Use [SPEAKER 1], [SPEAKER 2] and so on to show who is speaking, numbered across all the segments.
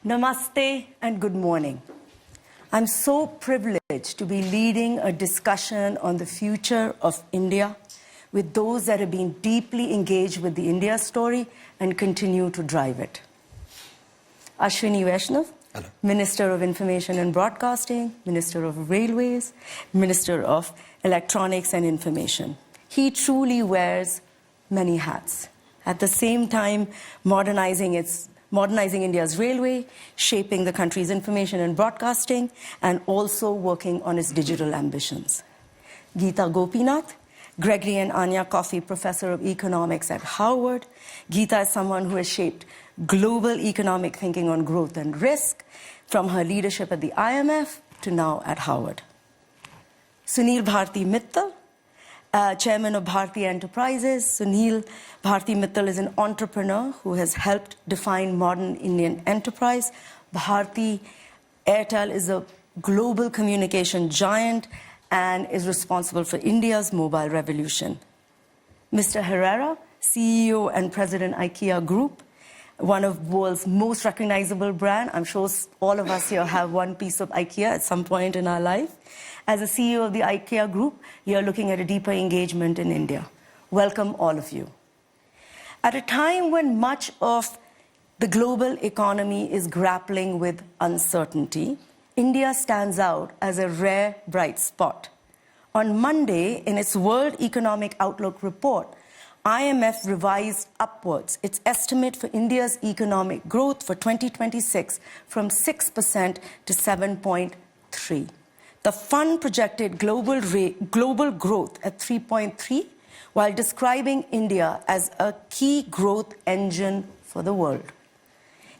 [SPEAKER 1] Namaste and good morning. I'm so privileged to be leading a discussion on the future of India with those that have been deeply engaged with the India story and continue to drive it. Ashwini Vaishnav,
[SPEAKER 2] Hello.
[SPEAKER 1] Minister of Information and Broadcasting, Minister of Railways, Minister of Electronics and Information. He truly wears many hats. At the same time, modernizing India's railway, shaping the country's information and broadcasting, and also working on its digital ambitions. Gita Gopinath, Gregory and Ania Coffey Professor of Economics at Harvard. Gita is someone who has shaped global economic thinking on growth and risk, from her leadership at the IMF to now at Harvard. Sunil Bharti Mittal, Chairman of Bharti Enterprises. Sunil Bharti Mittal is an entrepreneur who has helped define modern Indian enterprise. Bharti Airtel is a global communication giant and is responsible for India's mobile revolution. Mr. Herrera, CEO and President IKEA Group, one of the world's most recognizable brand. I'm sure all of us here have one piece of IKEA at some point in our life. As a CEO of the IKEA Group, you're looking at a deeper engagement in India. Welcome, all of you. At a time when much of the global economy is grappling with uncertainty, India stands out as a rare bright spot. On Monday, in its World Economic Outlook report, IMF revised upwards its estimate for India's economic growth for 2026 from 6% to 7.3%. The fund projected global growth at 3.3%, while describing India as a key growth engine for the world.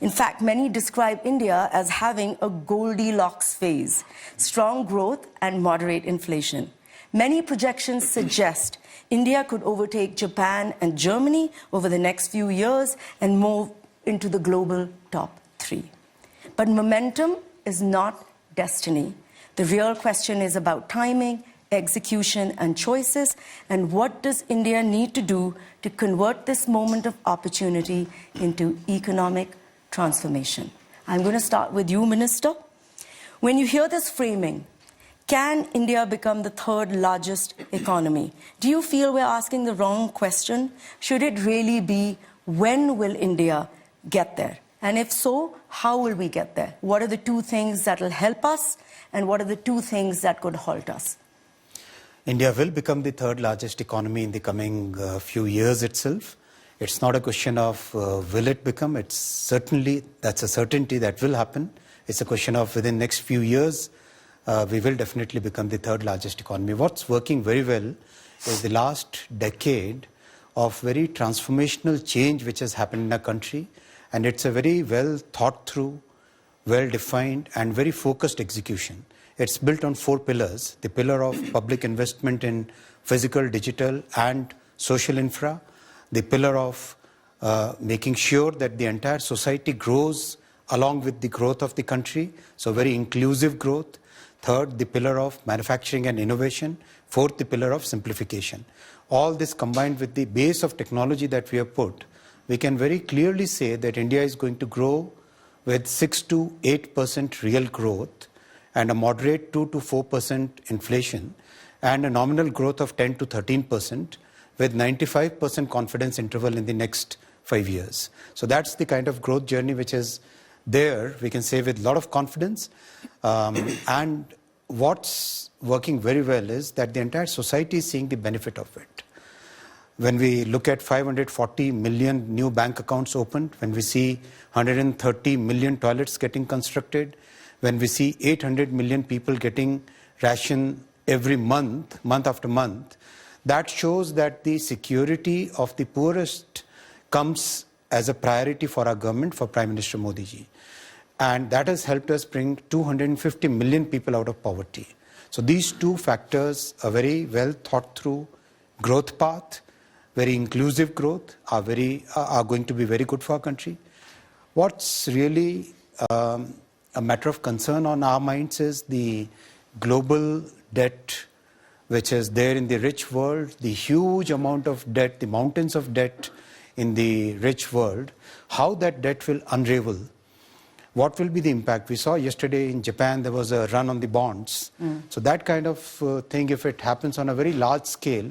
[SPEAKER 1] In fact, many describe India as having a Goldilocks phase, strong growth and moderate inflation. Many projections suggest India could overtake Japan and Germany over the next few years and move into the global top 3. But momentum is not destiny. The real question is about timing, execution, and choices, and what does India need to do to convert this moment of opportunity into economic transformation. I'm going to start with you, Minister. When you hear this framing, can India become the third largest economy? Do you feel we're asking the wrong question? Should it really be, when will India get there? And if so, how will we get there? What are the two things that will help us, and what are the two things that could halt us?
[SPEAKER 2] India will become the third largest economy in the coming few years itself. It's not a question of will it become. It's certainly, that's a certainty that will happen. It's a question of within the next few years, we will definitely become the third largest economy. What's working very well is the last decade of very transformational change which has happened in our country. And it's a very well thought through, well defined and very focused execution. It's built on 4 pillars. The pillar of public investment in physical, digital and social infra. The pillar of making sure that the entire society grows along with the growth of the country. So very inclusive growth. Third, the pillar of manufacturing and innovation. Fourth, the pillar of simplification. All this combined with the base of technology that we have put, we can very clearly say that India is going to grow with 6 to 8% real growth and a moderate 2 to 4% inflation and a nominal growth of 10 to 13% with 95% confidence interval in the next 5 years. So that's the kind of growth journey which is there, we can say with a lot of confidence. And what's working very well is that the entire society is seeing the benefit of it. When we look at 540 million new bank accounts opened, when we see 130 million toilets getting constructed, when we see 800 million people getting ration every month, month after month, that shows that the security of the poorest comes as a priority for our government, for Prime Minister Modi ji. And that has helped us bring 250 million people out of poverty. So these two factors, a very well thought through growth path, very inclusive growth, are going to be very good for our country. What's really a matter of concern on our minds is the global debt which is there in the rich world, the huge amount of debt, the mountains of debt in the rich world, how that debt will unravel. what will be the impact? We saw yesterday in Japan there was a run on the bonds. So that kind of thing, if it happens on a very large scale,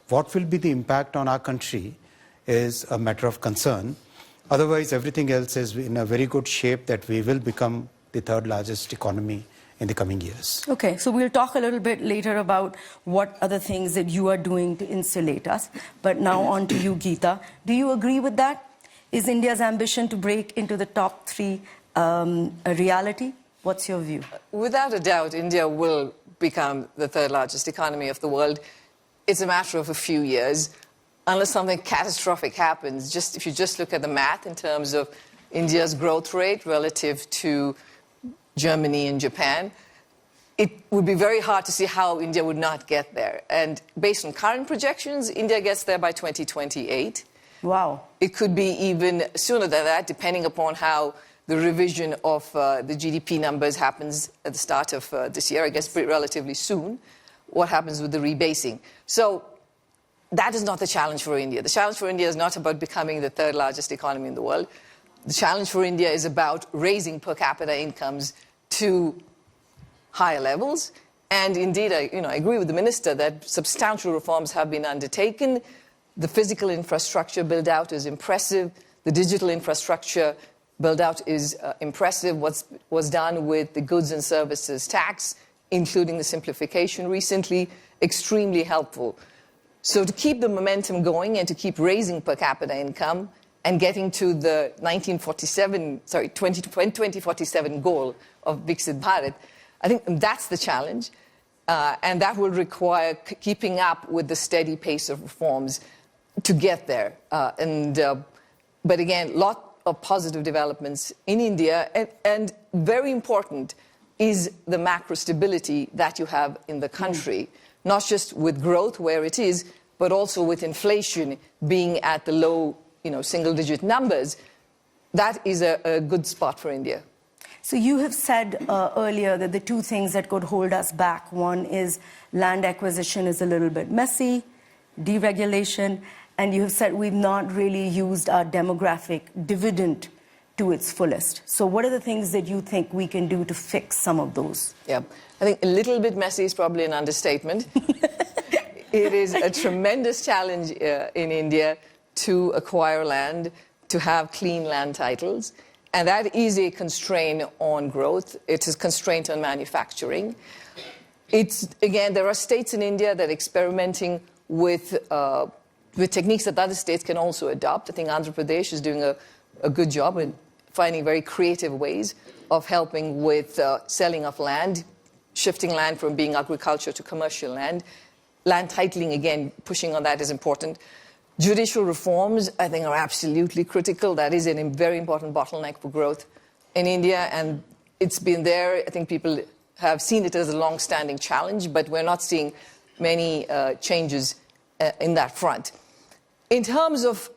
[SPEAKER 2] what will be the impact on our country is a matter of concern. Otherwise, everything else is in a very good shape that we will become the third largest economy in the coming years.
[SPEAKER 1] Okay, so we'll talk a little bit later about what other things that you are doing to insulate us. But now on to you, Gita. Do you agree with that? Is India's ambition to break into the top three a reality? What's your view?
[SPEAKER 3] Without a doubt, India will become the third largest economy of the world. It's a matter of a few years, unless something catastrophic happens. If you just look at the math in terms of India's growth rate relative to Germany and Japan, it would be very hard to see how India would not get there. And based on current projections, India gets there by 2028.
[SPEAKER 1] Wow.
[SPEAKER 3] It could be even sooner than that, depending upon how the revision of the GDP numbers happens at the start of this year, I guess relatively soon, what happens with the rebasing. So that is not the challenge for India. The challenge for India is not about becoming the third largest economy in the world. The challenge for India is about raising per capita incomes to higher levels. And indeed, I agree with the minister that substantial reforms have been undertaken. The physical infrastructure build out is impressive. The digital infrastructure build out is impressive. What was done with the goods and services tax, including the simplification recently, extremely helpful. So to keep the momentum going and to keep raising per capita income and getting to the 2047 goal of Viksit Bharat, I think that's the challenge. And that will require keeping up with the steady pace of reforms to get there. But again, lot of positive developments in India. And very important is the macro stability that you have in the country, not just with growth where it is, but also with inflation being at the low, single-digit numbers. That is a good spot for India.
[SPEAKER 1] So you have said earlier that the two things that could hold us back, one is land acquisition is a little bit messy, deregulation, and you have said we've not really used our demographic dividend to its fullest. So what are the things that you think we can do to fix some of those?
[SPEAKER 3] Yeah, I think a little bit messy is probably an understatement. It is a tremendous challenge in India to acquire land, to have clean land titles. And that is a constraint on growth. It is a constraint on manufacturing. Again, there are states in India that are experimenting with techniques that other states can also adopt. I think Andhra Pradesh is doing a good job in finding very creative ways of helping with selling of land, shifting land from being agriculture to commercial land. Land titling, again, pushing on that is important. Judicial reforms, I think, are absolutely critical. That is a very important bottleneck for growth in India, and it's been there. I think people have seen it as a long-standing challenge, but we're not seeing many changes in that front. In terms of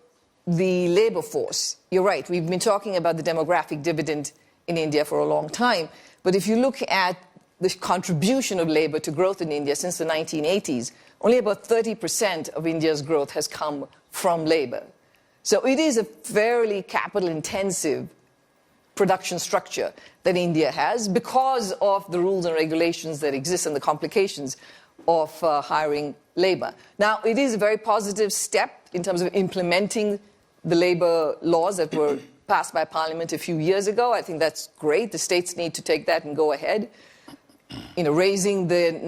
[SPEAKER 3] the labor force, you're right. We've been talking about the demographic dividend in India for a long time, but if you look at the contribution of labor to growth in India since the 1980s, only about 30% of India's growth has come from labor. So it is a fairly capital-intensive production structure that India has because of the rules and regulations that exist and the complications of hiring labor. Now, it is a very positive step in terms of implementing the labor laws that were passed by Parliament a few years ago. I think that's great. The states need to take that and go ahead. Raising the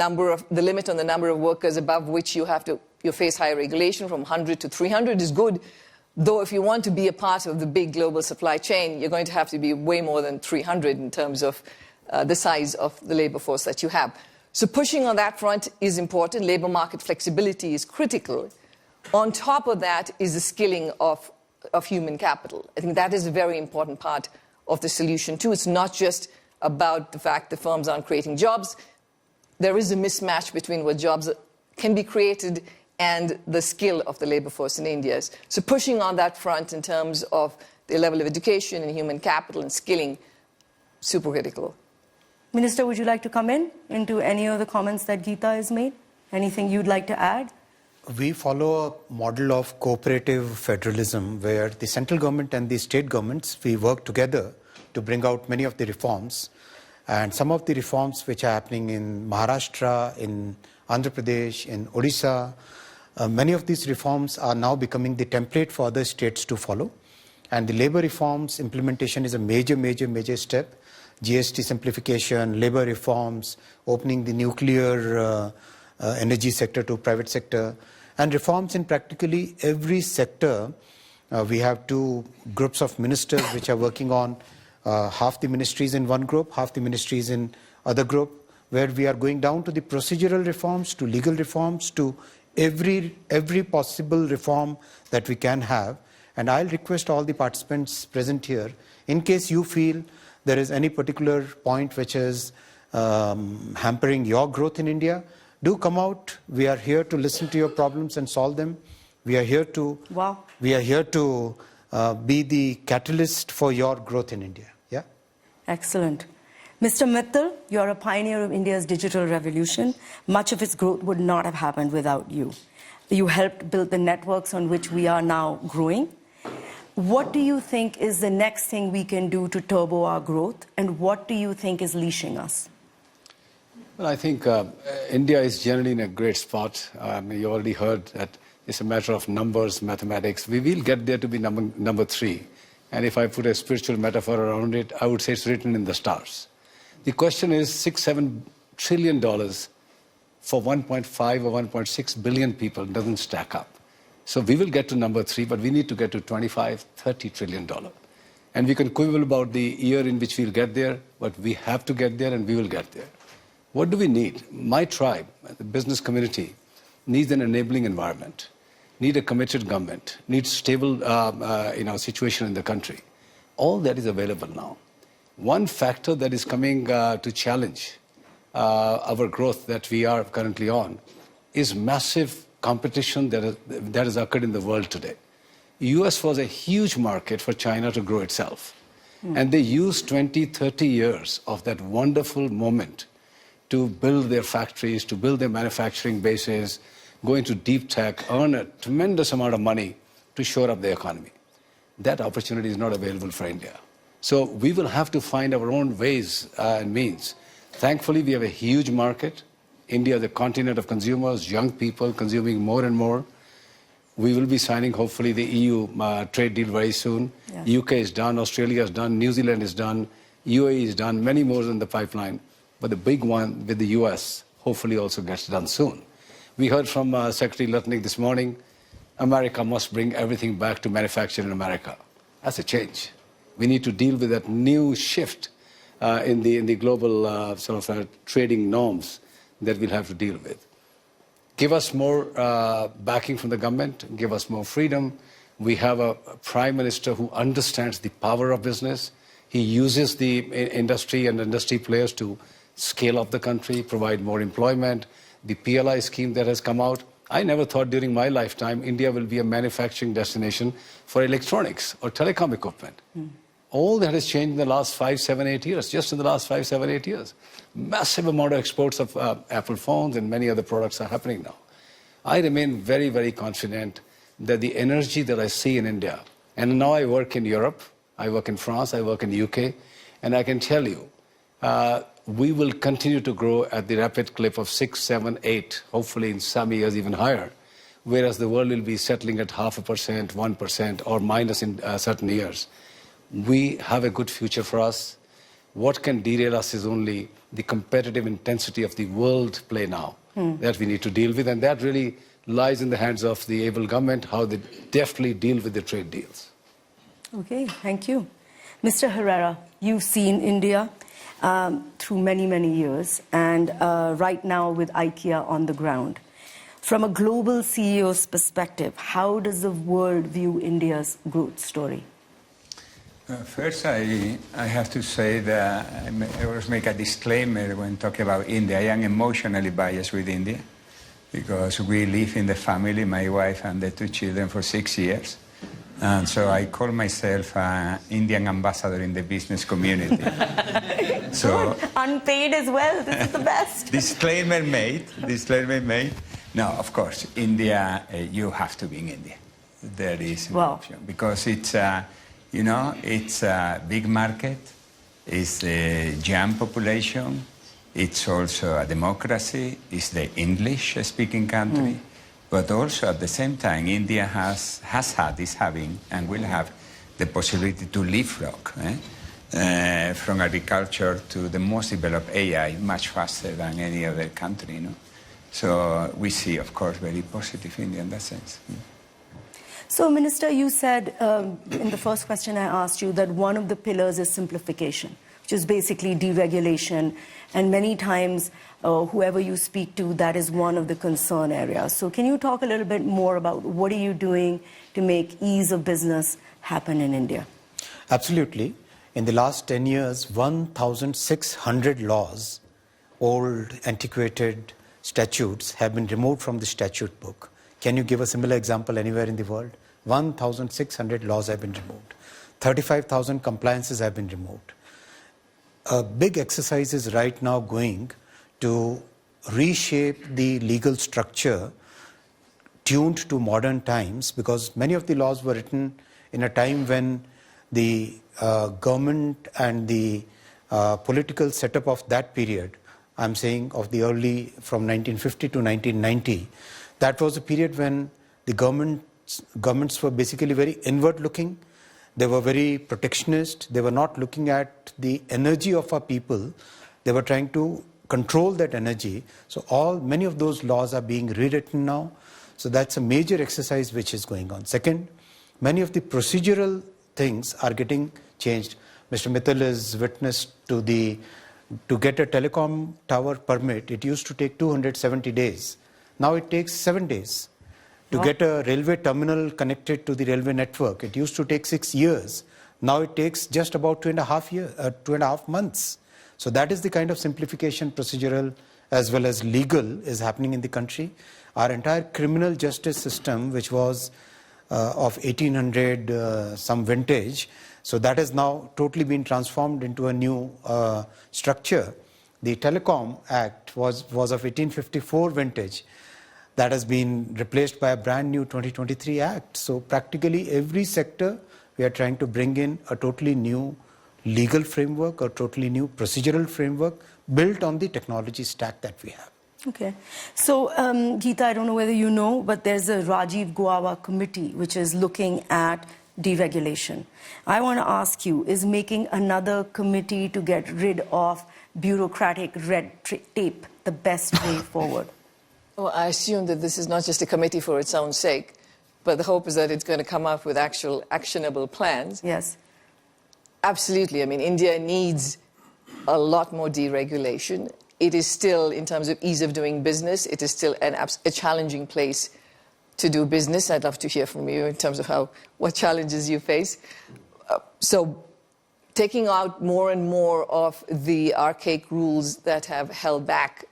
[SPEAKER 3] limit on the number of workers above which you face higher regulation from 100 to 300 is good. Though if you want to be a part of the big global supply chain, you're going to have to be way more than 300 in terms of the size of the labor force that you have. So pushing on that front is important. Labor market flexibility is critical. On top of that is the skilling of human capital. I think that is a very important part of the solution too. It's not just about the fact that firms aren't creating jobs. There is a mismatch between what jobs can be created and the skill of the labor force in India. So pushing on that front in terms of the level of education and human capital and skilling, super critical.
[SPEAKER 1] Minister, would you like to come into any of the comments that Gita has made? Anything you'd like to add?
[SPEAKER 2] We follow a model of cooperative federalism where the central government and the state governments, we work together to bring out many of the reforms. And some of the reforms which are happening in Maharashtra, in Andhra Pradesh, in Odisha, many of these reforms are now becoming the template for other states to follow. And the labor reforms implementation is a major step. GST simplification, labor reforms, opening the nuclear energy sector to private sector, and reforms in practically every sector. We have two groups of ministers which are working on half the ministries in one group, half the ministries in other group, where we are going down to the procedural reforms, to legal reforms, to every possible reform that we can have. And I'll request all the participants present here, in case you feel there is any particular point which is hampering your growth in India, do come out. We are here to listen to your problems and solve them. We are here to be the catalyst for your growth in India. Yeah.
[SPEAKER 1] Excellent. Mr. Mittal, you're a pioneer of India's digital revolution. Much of its growth would not have happened without you. You helped build the networks on which we are now growing. What do you think is the next thing we can do to turbo our growth, and what do you think is leashing us?
[SPEAKER 4] Well, I think India is generally in a great spot. You already heard that it's a matter of numbers, mathematics. We will get there to be number 3. And if I put a spiritual metaphor around it, I would say it's written in the stars. The question is $6-7 trillion for 1.5 or 1.6 billion people doesn't stack up. So we will get to number 3, but we need to get to $25-30 trillion. And we can quibble about the year in which we'll get there, but we have to get there and we will get there. What do we need? My tribe, the business community, needs an enabling environment, need a committed government, needs stable situation in the country. All that is available now. One factor that is coming to challenge our growth that we are currently on is massive competition that has occurred in the world today. US was a huge market for China to grow itself. And they used 20-30 years of that wonderful moment to build their factories, to build their manufacturing bases, go into deep tech, earn a tremendous amount of money to shore up the economy. That opportunity is not available for India. So we will have to find our own ways and means. Thankfully, we have a huge market. India is a continent of consumers, young people consuming more and more. We will be signing, hopefully, the EU trade deal very soon. Yeah. UK is done, Australia is done, New Zealand is done, UAE is done, many more in the pipeline. But the big one with the US hopefully also gets done soon. We heard from Secretary Lutnick this morning, America must bring everything back to manufacture in America. That's a change. We need to deal with that new shift in the global trading norms that we'll have to deal with. Give us more backing from the government, give us more freedom. We have a prime minister who understands the power of business. He uses the industry and industry players to scale up the country, provide more employment. The PLI scheme that has come out, I never thought during my lifetime India will be a manufacturing destination for electronics or telecom equipment. All that has changed in the last 5, 7, 8 years, just in the last 5, 7, 8 years. Massive amount of exports of Apple phones and many other products are happening now. I remain very, very confident that the energy that I see in India, and now I work in Europe, I work in France, I work in the UK, and I can tell you, we will continue to grow at the rapid clip of 6, 7, 8, hopefully in some years even higher, whereas the world will be settling at 0.5%, 1%, or minus in certain years. We have a good future for us. What can derail us is only the competitive intensity of the world play now that we need to deal with, and that really lies in the hands of the able government, how they deftly deal with the trade deals.
[SPEAKER 1] Okay, thank you. Mr. Herrera, you've seen India through many, many years, and right now with IKEA on the ground. From a global CEO's perspective, how does the world view India's growth story?
[SPEAKER 5] First, I have to say that I always make a disclaimer when talking about India. I am emotionally biased with India because we live in the family, my wife and the 2 children, for 6 years. And so I call myself an Indian ambassador in the business community. So
[SPEAKER 1] unpaid as well, this is the best.
[SPEAKER 5] Disclaimer made. No, of course, India, you have to be in India. There is an option because it's... it's a big market, It's the young population. It's also a democracy. It's the English-speaking country. But also at the same time, India has had, is having, and will have the possibility to leapfrog from agriculture to the most developed AI much faster than any other country. So we see, of course, very positive India in that sense.
[SPEAKER 1] So, Minister, you said in the first question I asked you that one of the pillars is simplification, which is basically deregulation. And many times, whoever you speak to, that is one of the concern areas. So can you talk a little bit more about what are you doing to make ease of business happen in India?
[SPEAKER 2] Absolutely. In the last 10 years, 1,600 laws, old, antiquated statutes have been removed from the statute book. Can you give a similar example anywhere in the world? 1,600 laws have been removed. 35,000 compliances have been removed. A big exercise is right now going to reshape the legal structure tuned to modern times, because many of the laws were written in a time when the government and the political setup of that period, I'm saying of the early, from 1950 to 1990, that was a period when the governments were basically very inward looking. They were very protectionist. They were not looking at the energy of our people. They were trying to control that energy. So many of those laws are being rewritten now. So that's a major exercise which is going on. Second, many of the procedural things are getting changed. Mr. Mittal is witness to get a telecom tower permit, it used to take 270 days. Now it takes 7 days. To get a railway terminal connected to the railway network, it used to take 6 years. Now it takes just about 2.5 months. So that is the kind of simplification, procedural as well as legal, is happening in the country. Our entire criminal justice system, which was of 1800 some vintage, so that has now totally been transformed into a new structure. The Telecom Act was of 1854 vintage. That has been replaced by a brand new 2023 Act. So practically every sector, we are trying to bring in a totally new legal framework, a totally new procedural framework built on the technology stack that we have.
[SPEAKER 1] Okay. So, Gita, I don't know whether you know, but there's a Rajiv Guava committee which is looking at deregulation. I want to ask you, is making another committee to get rid of bureaucratic red tape the best way forward?
[SPEAKER 3] Well, I assume that this is not just a committee for its own sake, but the hope is that it's going to come up with actual actionable plans.
[SPEAKER 1] Yes.
[SPEAKER 3] Absolutely. I mean, India needs a lot more deregulation. It is still, in terms of ease of doing business, it is still a challenging place to do business. I'd love to hear from you in terms of what challenges you face. So taking out more and more of the archaic rules that have held back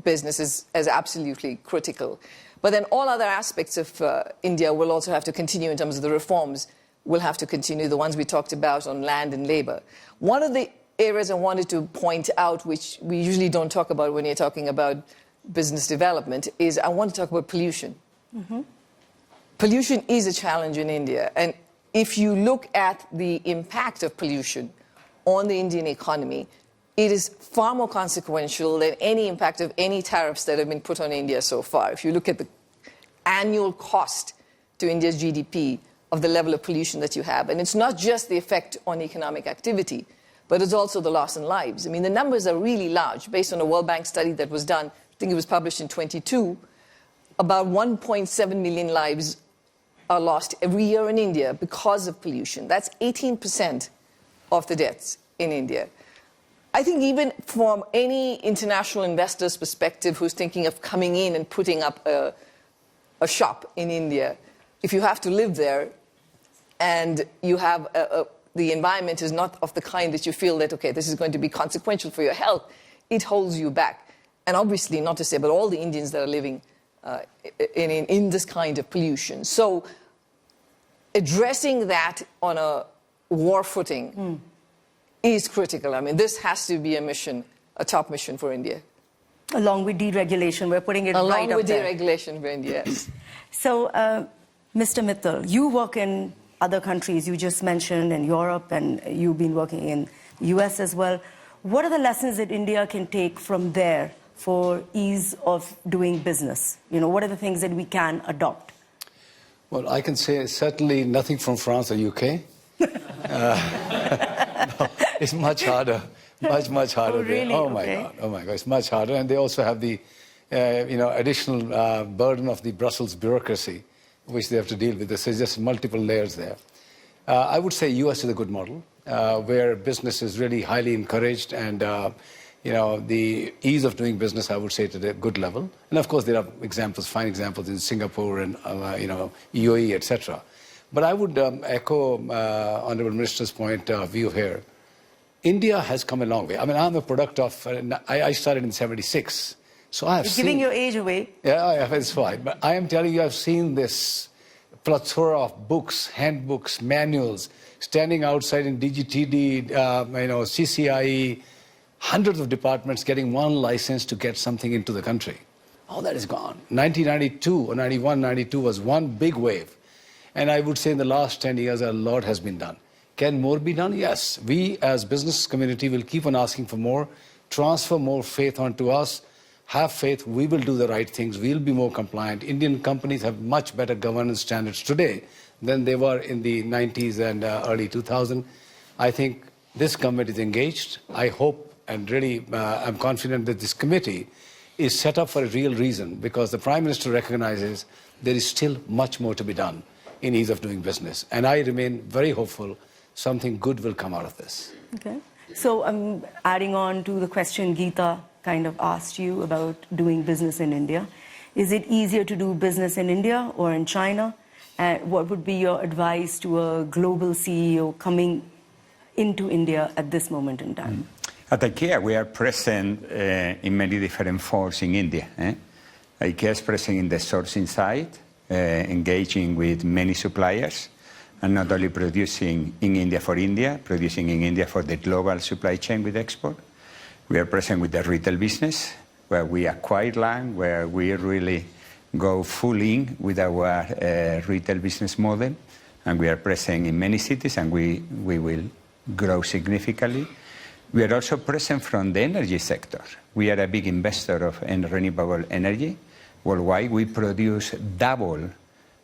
[SPEAKER 3] business is absolutely critical. But then all other aspects of India will also have to continue in terms of the reforms will have to continue, the ones we talked about on land and labor. One of the areas I wanted to point out, which we usually don't talk about when you're talking about business development, is I want to talk about pollution. Mm-hmm. Pollution is a challenge in India. And if you look at the impact of pollution on the Indian economy, it is far more consequential than any impact of any tariffs that have been put on India so far. If you look at the annual cost to India's GDP of the level of pollution that you have, and it's not just the effect on economic activity, but it's also the loss in lives. I mean, the numbers are really large. Based on a World Bank study that was done, I think it was published in 22, about 1.7 million lives are lost every year in India because of pollution. That's 18% of the deaths in India. I think even from any international investor's perspective who's thinking of coming in and putting up a shop in India, if you have to live there and you have the environment is not of the kind that you feel that, okay, this is going to be consequential for your health, it holds you back. And obviously, not to say, but all the Indians that are living in this kind of pollution. So addressing that on a war footing is critical. I mean, this has to be a mission, a top mission for India.
[SPEAKER 1] Along with deregulation, we're putting it right up there.
[SPEAKER 3] Along with deregulation for India, yes.
[SPEAKER 1] So, Mr. Mittal, you work in other countries, you just mentioned, in Europe, and you've been working in US as well. What are the lessons that India can take from there for ease of doing business? What are the things that we can adopt?
[SPEAKER 4] Well, I can say certainly nothing from France or UK. No, it's much harder, much harder.
[SPEAKER 1] Oh, really?
[SPEAKER 4] Oh my
[SPEAKER 1] Okay.
[SPEAKER 4] God, oh my God, it's much harder. And they also have the, additional burden of the Brussels bureaucracy, which they have to deal with. There's just multiple layers there. I would say US is a good model, where business is really highly encouraged and, the ease of doing business, I would say, to a good level. And of course, there are examples, fine examples in Singapore and, UAE, etc. But I would echo Honorable Minister's point of view here. India has come a long way. I mean, I'm a product of, I started in '76. So I have seen...
[SPEAKER 1] Giving your age away.
[SPEAKER 4] Yeah, it's fine. But I am telling you, I've seen this plethora of books, handbooks, manuals, standing outside in DGTD, CCIE, hundreds of departments getting one license to get something into the country. All that is gone. 1992 or 91, 92 was one big wave. And I would say in the last 10 years, a lot has been done. Can more be done? Yes. We as business community will keep on asking for more, transfer more faith onto us, have faith, we will do the right things, we'll be more compliant. Indian companies have much better governance standards today than they were in the 90s and early 2000s. I think this government is engaged. I hope and really I'm confident that this committee is set up for a real reason, because the Prime Minister recognizes there is still much more to be done in ease of doing business. And I remain very hopeful something good will come out of this.
[SPEAKER 1] Okay. So I'm adding on to the question Gita kind of asked you about doing business in India. Is it easier to do business in India or in China? And what would be your advice to a global CEO coming into India at this moment in time?
[SPEAKER 5] At IKEA, we are present in many different forms in India. IKEA is present in the sourcing side, engaging with many suppliers, and not only producing in India for India, producing in India for the global supply chain with export. We are present with the retail business, where we acquire land, where we really go full in with our retail business model. And we are present in many cities, and we will grow significantly. We are also present from the energy sector. We are a big investor of renewable energy. Worldwide, we produce double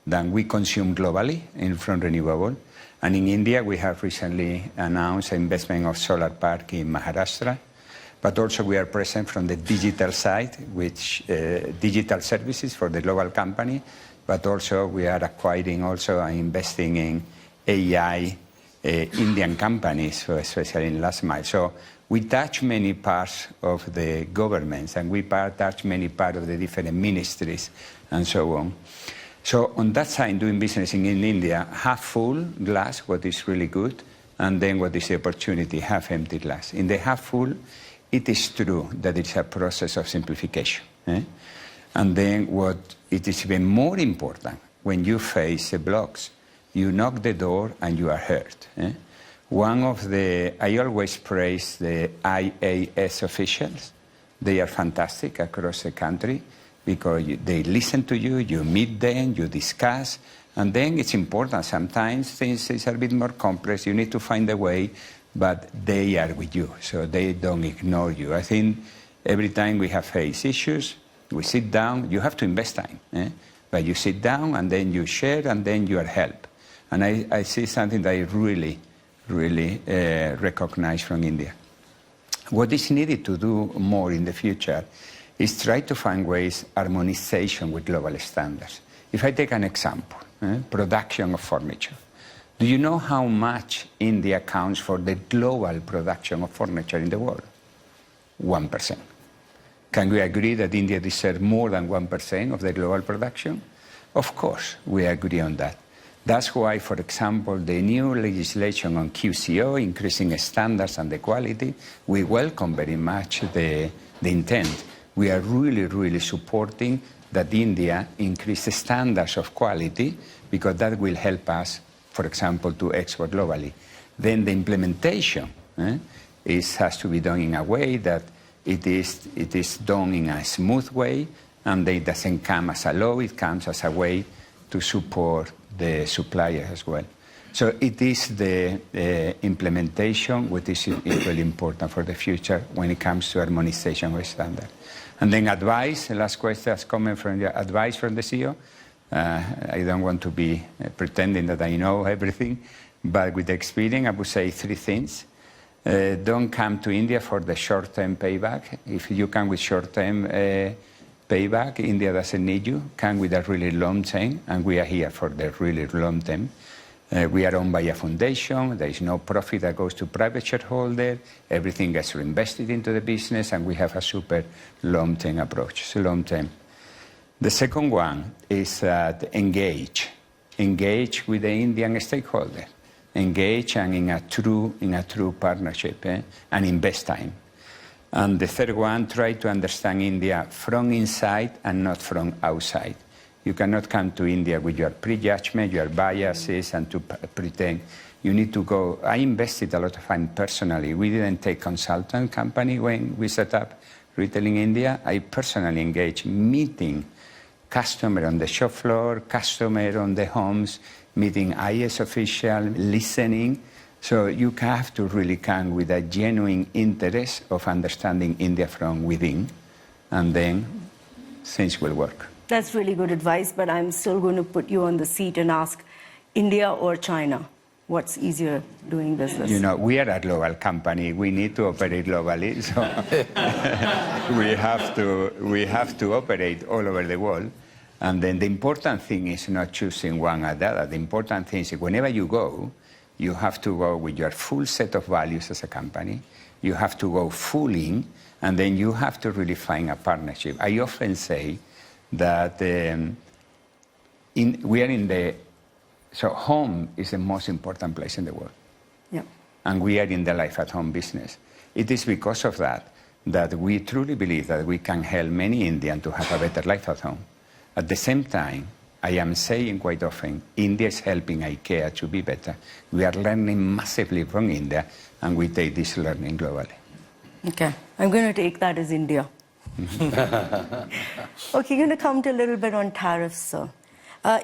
[SPEAKER 5] than we consume globally from renewable. And in India, we have recently announced an investment of solar park in Maharashtra. But also we are present from the digital side, which digital services for the global company. But also we are acquiring also and investing in AI Indian companies, especially in last mile. So we touch many parts of the governments, and we touch many parts of the different ministries and so on. So on that side, doing business in India, half full glass, what is really good, and then what is the opportunity, half empty glass. In the half full, it is true that it's a process of simplification. And then what it is even more important, when you face the blocks, you knock the door and you are heard. I always praise the IAS officials. They are fantastic across the country because they listen to you, you meet them, you discuss, and then it's important. Sometimes things are a bit more complex. You need to find a way, but they are with you, so they don't ignore you. I think every time we have faced issues, we sit down. You have to invest time, but you sit down and then you share and then you are helped. And I see something that I really recognize from India. What is needed to do more in the future is try to find ways harmonization with global standards. If I take an example, production of furniture. Do you know how much India accounts for the global production of furniture in the world? 1%. Can we agree that India deserves more than 1% of the global production? Of course, we agree on that. That's why, for example, the new legislation on QCO, increasing standards and the quality, we welcome very much the intent. We are really supporting that India increase the standards of quality, because that will help us, for example, to export globally. Then the implementation has to be done in a way that it is done in a smooth way, and it doesn't come as a law, it comes as a way to support the supplier as well. So it is the implementation which is equally important for the future when it comes to harmonization of standards. And then advice, the last question is coming from the advice from the CEO. I don't want to be pretending that I know everything, but with the experience, I would say three things. Don't come to India for the short-term payback. If you come with short-term payback, India doesn't need you. Come with a really long-term, and we are here for the really long-term. We are owned by a foundation. There is no profit that goes to private shareholder. Everything gets reinvested into the business, and we have a super long-term approach. So long-term. The second one is engage. Engage with the Indian stakeholder. Engage and in a true partnership and invest time. And the third one, try to understand India from inside and not from outside. You cannot come to India with your prejudgment, your biases, and to pretend. You need to go. I invested a lot of time personally. We didn't take consultant company when we set up retail in India. I personally engaged, meeting customer on the shop floor, customer on the homes, meeting IS official, listening. So you have to really come with a genuine interest of understanding India from within, and then things will work.
[SPEAKER 1] That's really good advice, but I'm still going to put you on the seat and ask, India or China? What's easier doing business?
[SPEAKER 5] You know, we are a global company. We need to operate globally, so we have to operate all over the world. And then the important thing is not choosing one or the other. The important thing is whenever you go, you have to go with your full set of values as a company. You have to go full in, and then you have to really find a partnership. I often say that so home is the most important place in the world.
[SPEAKER 1] Yeah.
[SPEAKER 5] And we are in the life at home business. It is because of that we truly believe that we can help many Indians to have a better life at home. At the same time, I am saying quite often, India is helping IKEA to be better. We are learning massively from India, and we take this learning globally.
[SPEAKER 1] Okay, I'm going to take that as India. Okay, going to come to a little bit on tariffs, sir.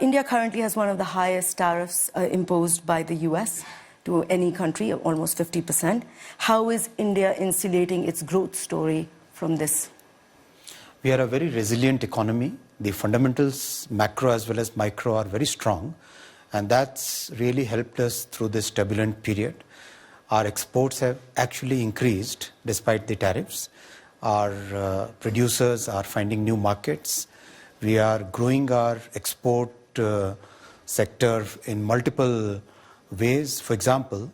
[SPEAKER 1] India currently has one of the highest tariffs imposed by the US to any country, almost 50%. How is India insulating its growth story from this?
[SPEAKER 2] We are a very resilient economy. The fundamentals, macro as well as micro, are very strong. And that's really helped us through this turbulent period. Our exports have actually increased despite the tariffs. Our producers are finding new markets. We are growing our export sector in multiple ways. For example,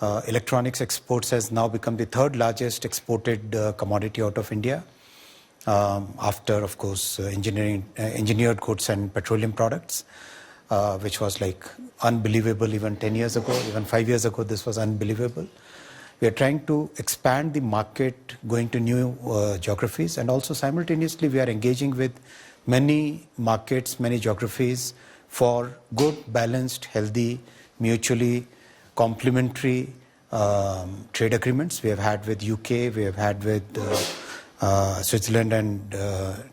[SPEAKER 2] electronics exports has now become the third largest exported commodity out of India. After, of course, engineered goods and petroleum products, which was like unbelievable even 10 years ago, even 5 years ago, this was unbelievable. We are trying to expand the market, going to new geographies, and also simultaneously we are engaging with many markets, many geographies for good, balanced, healthy, mutually complementary trade agreements. We have had with UK, we have had with Switzerland and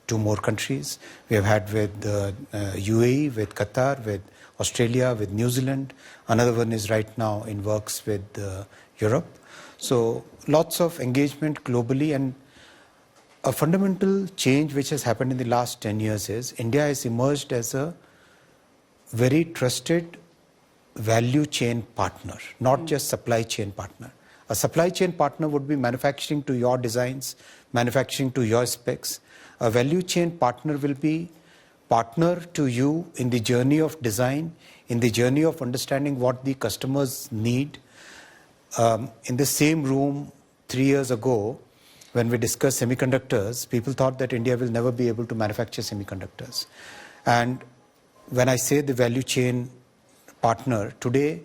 [SPEAKER 2] 2 more countries. We have had with UAE, with Qatar, with Australia, with New Zealand. Another one is right now in works with Europe. So lots of engagement globally, and a fundamental change which has happened in the last 10 years is India has emerged as a very trusted value chain partner, not just supply chain partner. A supply chain partner would be manufacturing to your designs, manufacturing to your specs. A value chain partner will be partner to you in the journey of design, in the journey of understanding what the customers need. In the same room 3 years ago, when we discussed semiconductors, people thought that India will never be able to manufacture semiconductors. And when I say the value chain partner, today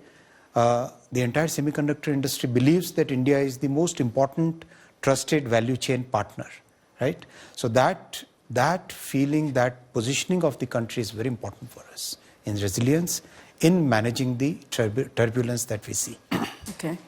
[SPEAKER 2] the entire semiconductor industry believes that India is the most important trusted value chain partner, right? So that feeling, that positioning of the country is very important for us in resilience, in managing the turbulence that we see.
[SPEAKER 1] Okay.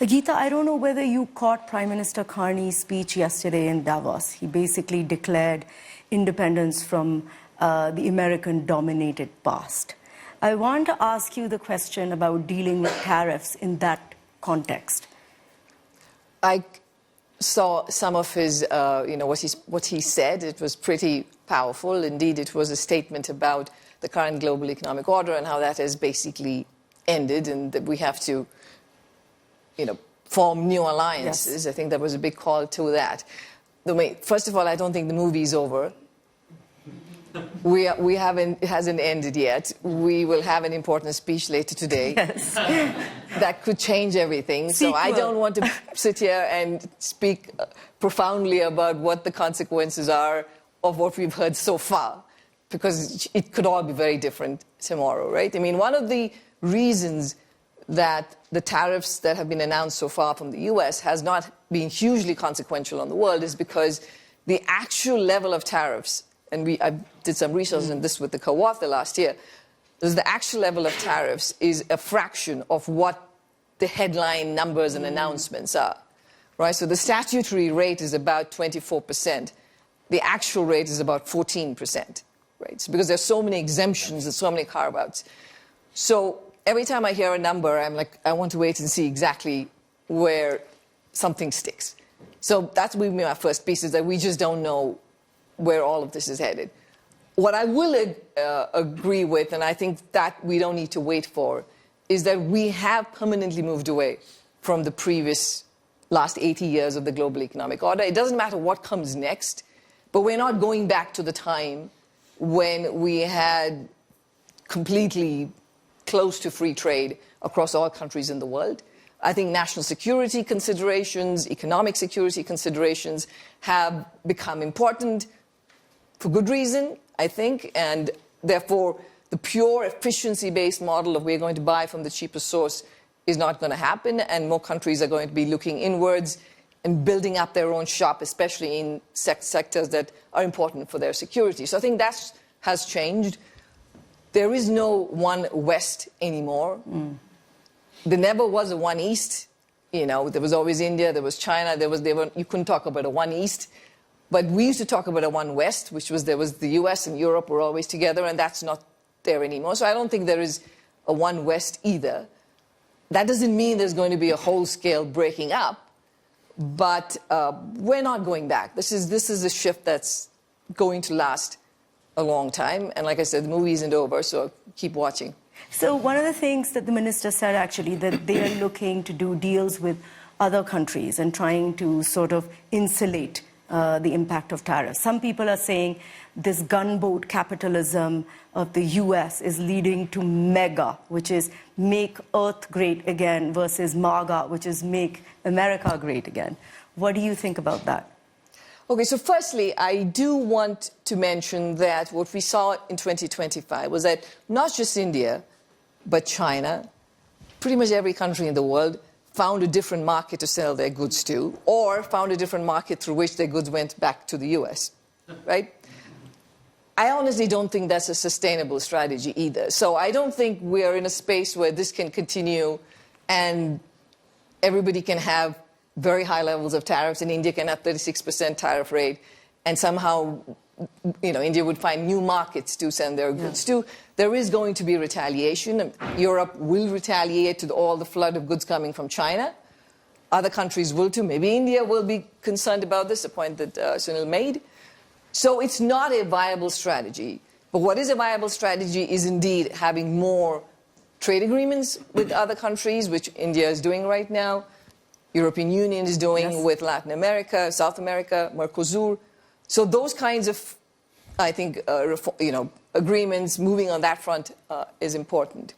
[SPEAKER 1] Gita, I don't know whether you caught Prime Minister Carney's speech yesterday in Davos. He basically declared independence from the American-dominated past. I want to ask you the question about dealing with tariffs in that context.
[SPEAKER 3] I saw some of his, what he said. It was pretty powerful. Indeed, it was a statement about the current global economic order and how that has basically ended and that we have to, form new alliances. Yes. I think there was a big call to that. First of all, I don't think the movie's over. It hasn't ended yet. We will have an important speech later today.
[SPEAKER 1] Yes.
[SPEAKER 3] That could change everything.
[SPEAKER 1] Sequel.
[SPEAKER 3] So I don't want to sit here and speak profoundly about what the consequences are of what we've heard so far, because it could all be very different tomorrow, right? I mean, one of the reasons that the tariffs that have been announced so far from the US has not been hugely consequential on the world is because the actual level of tariffs, and I did some research on this with the co-author last year, the actual level of tariffs is a fraction of what the headline numbers and announcements are, right? So the statutory rate is about 24%. The actual rate is about 14%, right? So because there's so many exemptions and so many carve-outs. So every time I hear a number, I'm like, I want to wait and see exactly where something sticks. So that's my first piece, is that we just don't know where all of this is headed. What I will agree with, and I think that we don't need to wait for, is that we have permanently moved away from the previous last 80 years of the global economic order. It doesn't matter what comes next, but we're not going back to the time when we had completely close to free trade across all countries in the world. I think national security considerations, economic security considerations have become important for good reason, I think, and therefore the pure efficiency-based model of we're going to buy from the cheapest source is not going to happen, and more countries are going to be looking inwards and building up their own shop, especially in sectors that are important for their security. So I think that has changed. There is no one West anymore. There never was a one East. There was always India, there was China, you couldn't talk about a one East. But we used to talk about a one West, there was the US and Europe were always together, and that's not there anymore. So I don't think there is a one West either. That doesn't mean there's going to be a whole-scale breaking up, but we're not going back. This is a shift that's going to last a long time. And like I said, the movie isn't over, so keep watching.
[SPEAKER 1] So one of the things that the minister said, actually, that they are looking to do deals with other countries and trying to sort of insulate the impact of tariffs. Some people are saying this gunboat capitalism of the US is leading to MEGA, which is make Earth great again, versus MAGA, which is make America great again. What do you think about that?
[SPEAKER 3] Okay, so firstly, I do want to mention that what we saw in 2025 was that not just India, but China, pretty much every country in the world, found a different market to sell their goods to, or found a different market through which their goods went back to the US, right? I honestly don't think that's a sustainable strategy either. So I don't think we're in a space where this can continue and everybody can have very high levels of tariffs, and India can have 36% tariff rate, and somehow India would find new markets to send their goods to. There is going to be retaliation. Europe will retaliate to all the flood of goods coming from China. Other countries will too. Maybe India will be concerned about this, a point that Sunil made. So it's not a viable strategy. But what is a viable strategy is indeed having more trade agreements with other countries, which India is doing right now. European Union is doing with Latin America, South America, Mercosur. So those kinds of, I think, agreements, moving on that front is important.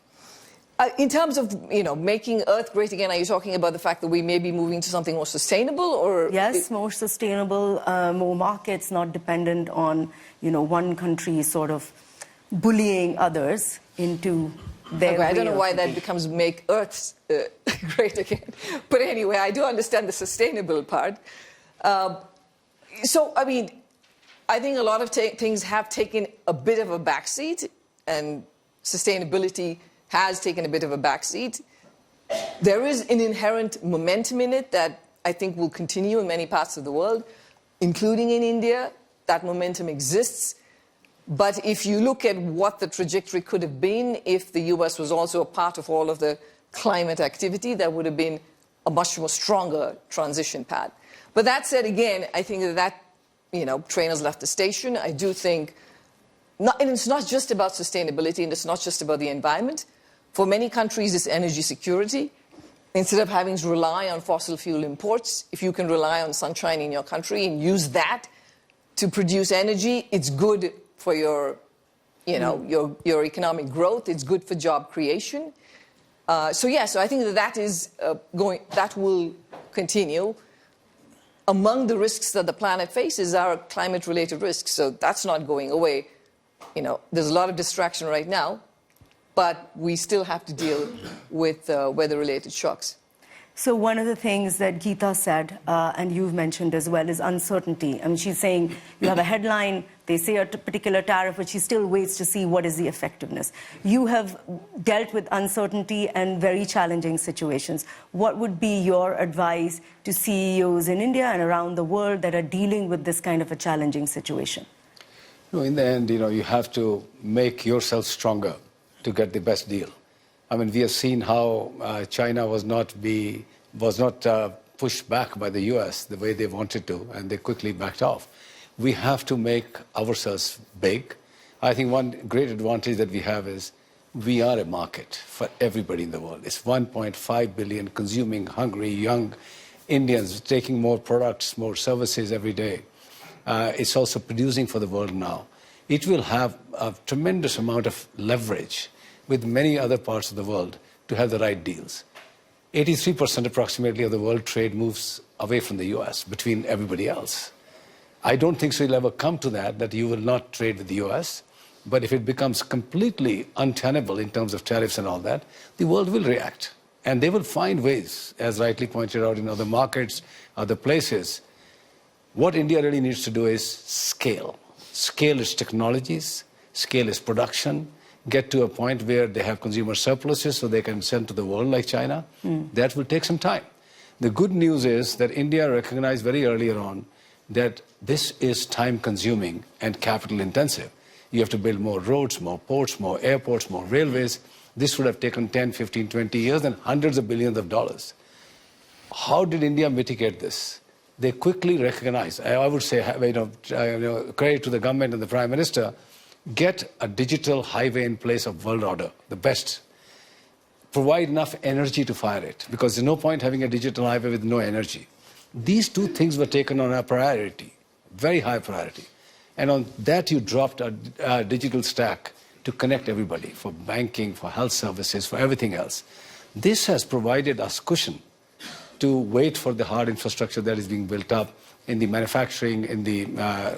[SPEAKER 3] In terms of, making Earth great again, are you talking about the fact that we may be moving to something more sustainable, or?
[SPEAKER 1] Yes, more sustainable, more markets, not dependent on, one country sort of bullying others into their way.
[SPEAKER 3] I don't know why that becomes make Earth great again. But anyway, I do understand the sustainable part. So, I think a lot of things have taken a bit of a backseat, and sustainability has taken a bit of a backseat. There is an inherent momentum in it that I think will continue in many parts of the world, including in India. That momentum exists. But if you look at what the trajectory could have been if the US was also a part of all of the climate activity, that would have been a much more stronger transition path. But that said, again, I think that train has left the station. I do think, and it's not just about sustainability, and it's not just about the environment. For many countries, it's energy security. Instead of having to rely on fossil fuel imports, if you can rely on sunshine in your country and use that to produce energy, it's good for your economic growth. It's good for job creation. So I think that will continue. Among the risks that the planet faces are climate-related risks, so that's not going away. There's a lot of distraction right now, but we still have to deal with weather-related shocks.
[SPEAKER 1] So one of the things that Gita said, and you've mentioned as well, is uncertainty. I mean, she's saying you have a headline, they say a particular tariff, but she still waits to see what is the effectiveness. You have dealt with uncertainty and very challenging situations. What would be your advice to CEOs in India and around the world that are dealing with this kind of a challenging situation?
[SPEAKER 4] In the end, you have to make yourself stronger to get the best deal. I mean, we have seen how China was not pushed back by the US the way they wanted to, and they quickly backed off. We have to make ourselves big. I think one great advantage that we have is we are a market for everybody in the world. It's 1.5 billion consuming, hungry, young Indians taking more products, more services every day. It's also producing for the world now. It will have a tremendous amount of leverage with many other parts of the world to have the right deals. 83% approximately of the world trade moves away from the US between everybody else. I don't think so it'll ever come to that you will not trade with the US, but if it becomes completely untenable in terms of tariffs and all that, the world will react. And they will find ways, as rightly pointed out in other markets, other places. What India really needs to do is scale. Scale its technologies, scale its production, get to a point where they have consumer surpluses so they can sell to the world like China. That will take some time. The good news is that India recognized very earlier on that this is time-consuming and capital-intensive. You have to build more roads, more ports, more airports, more railways. This would have taken 10, 15, 20 years and hundreds of billions of dollars. How did India mitigate this? They quickly recognized, I would say, credit to the government and the Prime Minister, get a digital highway in place of world order, the best. Provide enough energy to fire it, because there's no point having a digital highway with no energy. These two things were taken on a priority, very high priority. And on that you dropped a digital stack to connect everybody for banking, for health services, for everything else. This has provided us cushion to wait for the hard infrastructure that is being built up in the manufacturing, in the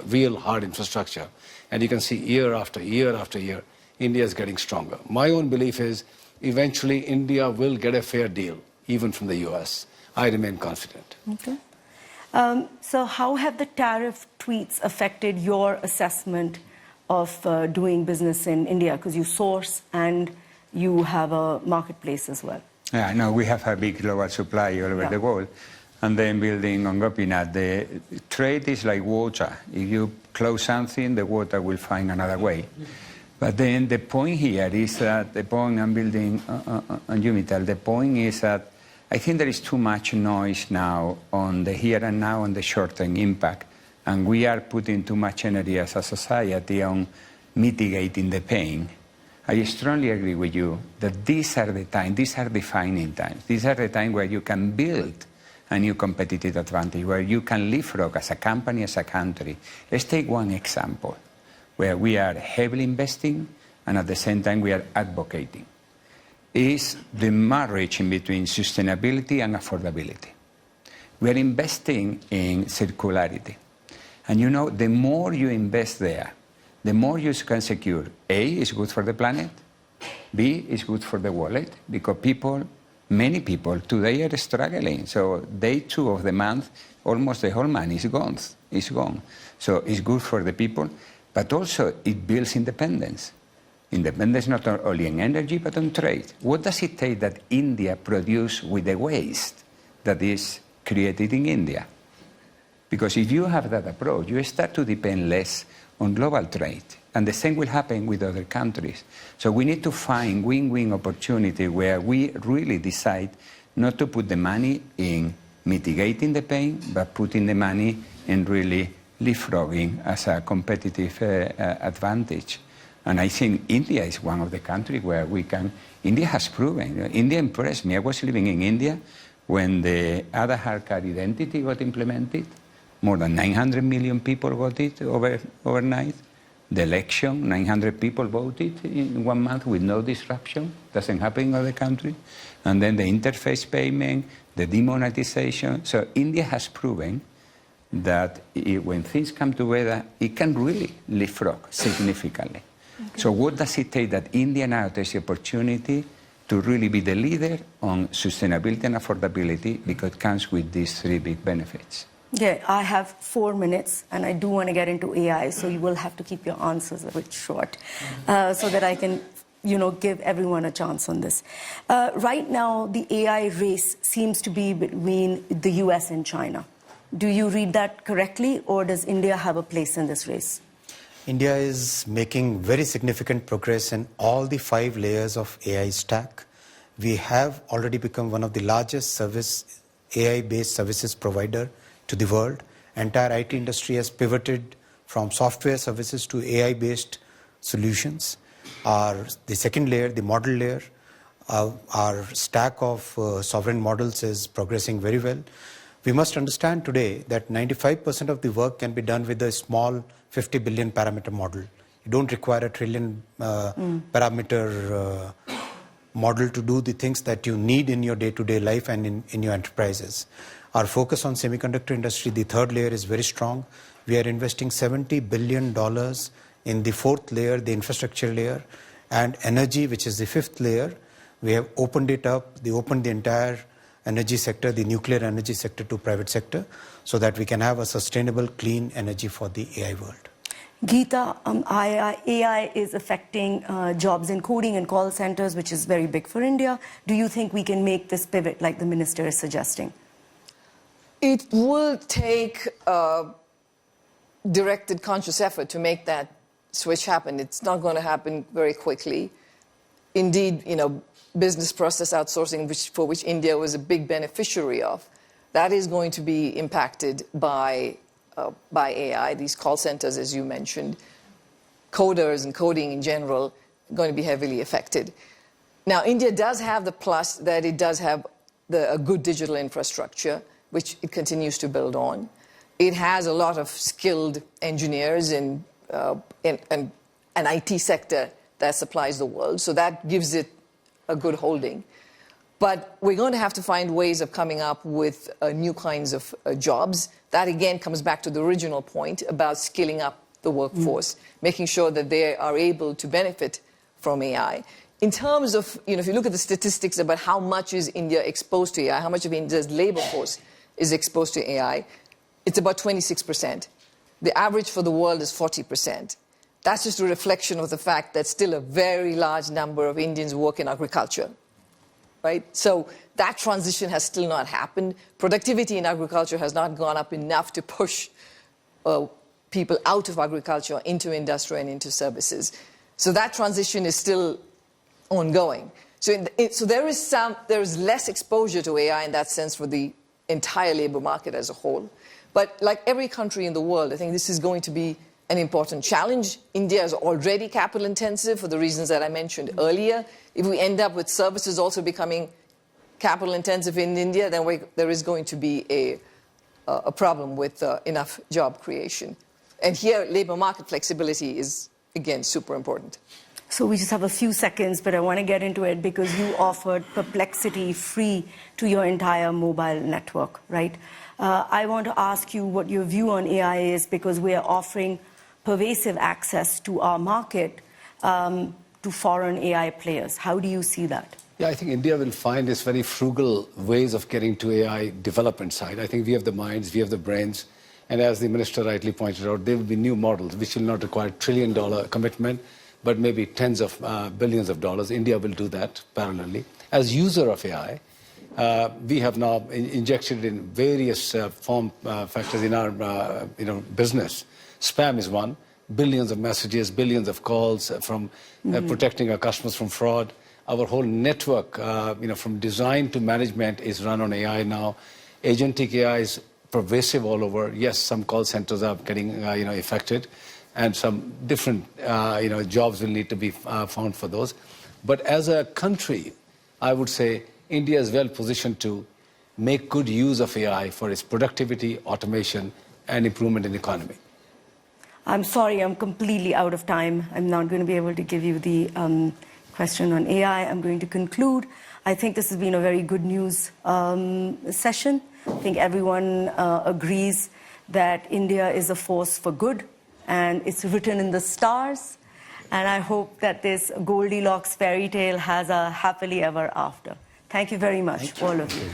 [SPEAKER 4] real hard infrastructure. And you can see year after year after year, India is getting stronger. My own belief is eventually India will get a fair deal, even from the US. I remain confident.
[SPEAKER 1] Okay. So how have the tariff tweets affected your assessment of doing business in India? Because you source and you have a marketplace as well.
[SPEAKER 5] Yeah, no, we have a big global supply all over the world. And then building on Gopinath, the trade is like water. If you close something, the water will find another way. But then the point here is that the point I'm building on you, Mittal, the point is that I think there is too much noise now on the here and now on the short-term impact. And we are putting too much energy as a society on mitigating the pain. I strongly agree with you that these are the times, these are defining times. These are the times where you can build a new competitive advantage, where you can leapfrog as a company, as a country. Let's take one example, where we are heavily investing and at the same time we are advocating. Is the marriage in between sustainability and affordability. We are investing in circularity. And the more you invest there, the more you can secure, A, is good for the planet, B, is good for the wallet, because many people today are struggling. So day 2 of the month, almost the whole money is gone. So it's good for the people, but also it builds independence. Independence not only in energy, but on trade. What does it take that India produce with the waste that is created in India? Because if you have that approach, you start to depend less on global trade. And the same will happen with other countries. So we need to find win-win opportunity where we really decide not to put the money in mitigating the pain, but putting the money in really leapfrogging as a competitive advantage. And I think India is one of the countries where we can. India has proven. India impressed me. I was living in India when the Aadhaar card identity got implemented. More than 900 million people got it overnight. The election, 900 people voted in 1 month with no disruption. Doesn't happen in other countries. And then the interface payment, the demonetization. So India has proven that when things come together, it can really leapfrog significantly. Okay. So what does it take that India now takes the opportunity to really be the leader on sustainability and affordability, because it comes with these three big benefits?
[SPEAKER 1] Yeah, I have 4 minutes, and I do want to get into AI, so you will have to keep your answers a bit short, so that I can, give everyone a chance on this. Right now, the AI race seems to be between the US and China. Do you read that correctly, or does India have a place in this race?
[SPEAKER 2] India is making very significant progress in all the 5 layers of AI stack. We have already become one of the largest AI-based services provider to the world. Entire IT industry has pivoted from software services to AI-based solutions. The second layer, the model layer, our stack of sovereign models is progressing very well. We must understand today that 95% of the work can be done with a small 50 billion parameter model. You don't require a trillion parameter model to do the things that you need in your day-to-day life and in your enterprises. Our focus on semiconductor industry, the third layer, is very strong. We are investing $70 billion in the fourth layer, the infrastructure layer, and energy, which is the fifth layer. We have opened it up. They opened the entire energy sector, the nuclear energy sector, to private sector, so that we can have a sustainable, clean energy for the AI world.
[SPEAKER 1] Gita, AI is affecting jobs in coding and call centers, which is very big for India. Do you think we can make this pivot like the minister is suggesting?
[SPEAKER 3] It will take directed, conscious effort to make that switch happen. It's not going to happen very quickly. Indeed, business process outsourcing, for which India was a big beneficiary of, that is going to be impacted by AI. These call centers, as you mentioned, coders and coding in general, going to be heavily affected. Now, India does have the plus that it does have a good digital infrastructure, which it continues to build on. It has a lot of skilled engineers in an IT sector that supplies the world, so that gives it a good holding. But we're going to have to find ways of coming up with new kinds of jobs. That, again, comes back to the original point about skilling up the workforce, making sure that they are able to benefit from AI. In terms of, if you look at the statistics about how much is India exposed to AI, how much of India's labor force is exposed to AI, it's about 26%. The average for the world is 40%. That's just a reflection of the fact that still a very large number of Indians work in agriculture, right? So that transition has still not happened. Productivity in agriculture has not gone up enough to push people out of agriculture into industry and into services. So that transition is still ongoing. So there is less exposure to AI in that sense for the entire labor market as a whole. But like every country in the world, I think this is going to be an important challenge. India is already capital intensive for the reasons that I mentioned earlier. If we end up with services also becoming capital intensive in India, then there is going to be a problem with enough job creation. And here, labor market flexibility is, again, super important.
[SPEAKER 1] So we just have a few seconds, but I want to get into it because you offered Perplexity free to your entire mobile network, right? I want to ask you what your view on AI is, because we are offering pervasive access to our market to foreign AI players. How do you see that?
[SPEAKER 4] Yeah, I think India will find this very frugal ways of getting to AI development side. I think we have the minds, we have the brains, and as the minister rightly pointed out, there will be new models which will not require $1 trillion commitment, but maybe tens of billions of dollars. India will do that parallelly. As user of AI, we have now injected in various form factors in our business. Spam is one. billions of messages, billions of calls, from protecting our customers from fraud. Our whole network, from design to management is run on AI now. Agentic AI is pervasive all over. Yes, some call centers are getting, affected, and some different, jobs will need to be found for those. But as a country, I would say India is well positioned to make good use of AI for its productivity, automation, and improvement in the economy.
[SPEAKER 1] I'm sorry, I'm completely out of time. I'm not going to be able to give you the question on AI. I'm going to conclude. I think this has been a very good news session. I think everyone agrees that India is a force for good, and it's written in the stars. And I hope that this Goldilocks fairy tale has a happily ever after. Thank you very much, all of you.